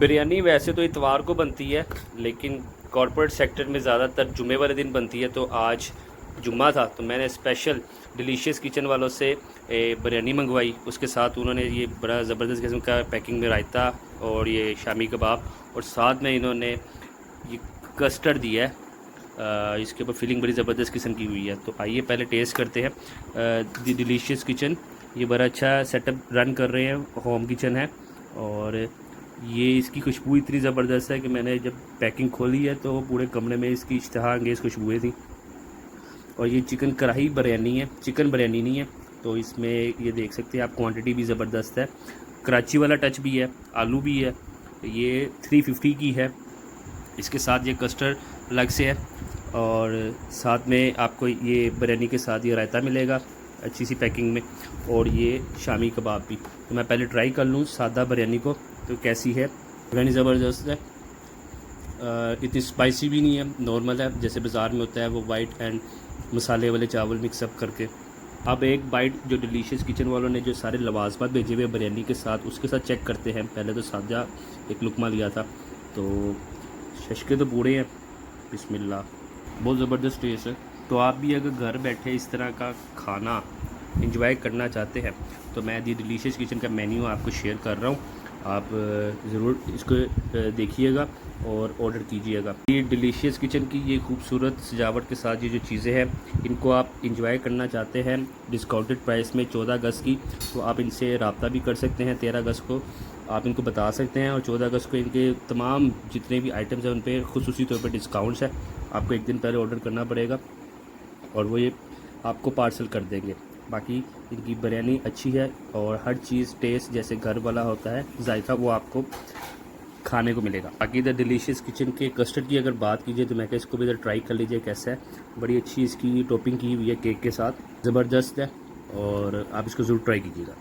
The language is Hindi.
बिरयानी वैसे तो इतवार को बनती है, लेकिन कॉर्पोरेट सेक्टर में ज़्यादातर जुमे वाले दिन बनती है। तो आज जुम्मा था तो मैंने स्पेशल डिलीशियस किचन वालों से बिरयानी मंगवाई। उसके साथ उन्होंने ये बड़ा ज़बरदस्त किस्म का पैकिंग में रायता और ये शामी कबाब, और साथ में इन्होंने ये कस्टर्ड दिया है। इसके ऊपर फिलिंग बड़ी ज़बरदस्त किस्म की हुई है। तो आइए पहले टेस्ट करते हैं। द डिलीशियस किचन ये बड़ा अच्छा सेटअप रन कर रहे हैं, होम किचन है। और ये इसकी खुशबू इतनी ज़बरदस्त है कि मैंने जब पैकिंग खोली है तो पूरे कमरे में इसकी इश्तहा अंगेज़ खुशबुएँ थी। और ये चिकन कढ़ाई बिरयानी है, चिकन बिरयानी नहीं है। तो इसमें ये देख सकते हैं आप, क्वांटिटी भी ज़बरदस्त है, कराची वाला टच भी है, आलू भी है। ये 350 की है। इसके साथ ये कस्टर्ड अलग से है, और साथ में आपको ये बिरयानी के साथ ये रायता मिलेगा अच्छी सी पैकिंग में, और ये शामी कबाब भी। तो मैं पहले ट्राई कर लूँ सादा बिरयानी को, तो कैसी है। बिरयानी ज़बरदस्त है, इतनी स्पाइसी भी नहीं है, नॉर्मल है जैसे बाज़ार में होता है वो वाइट एंड मसाले वाले चावल मिक्सअप करके। अब एक बाइट जो डिलीशियस किचन वालों ने जो सारे लवाजमात भेजे हुए बिरयानी के साथ, उसके साथ चेक करते हैं। पहले तो सादा एक लुकमा लिया था, तो शशके तो पूरे हैं। बिस्मिल्लाह, बहुत ज़बरदस्त टेस्ट है। तो आप भी अगर घर बैठे इस तरह का खाना इंजॉय करना चाहते हैं तो मैं दी डिलीशियस किचन का मेन्यू आपको शेयर कर रहा हूँ। आप ज़रूर इसको देखिएगा और ऑर्डर कीजिएगा। ये डिलीशियस किचन की ये खूबसूरत सजावट के साथ ये जो चीज़ें हैं, इनको आप इंजॉय करना चाहते हैं डिस्काउंटेड प्राइस में 14 अगस्त की, तो आप इनसे रब्ता भी कर सकते हैं। 13 अगस्त को आप इनको बता सकते हैं, और 14 अगस्त को इनके तमाम जितने भी आइटम्स हैं उन पर खुसूसी तौर पर डिस्काउंट्स है। आपको एक दिन पहले ऑर्डर करना पड़ेगा और वो ये आपको पार्सल कर देंगे। बाकी इनकी बिरयानी अच्छी है, और हर चीज़ टेस्ट जैसे घर वाला होता है जायका, वो आपको खाने को मिलेगा। बाकी इधर डिलीशियस किचन के कस्टर्ड की अगर बात कीजिए तो मैं क्या, इसको भी इधर ट्राई कर लीजिए कैसा है। बड़ी अच्छी इसकी टॉपिंग की हुई है केक के साथ, ज़बरदस्त है, और आप इसको ज़रूर ट्राई कीजिएगा।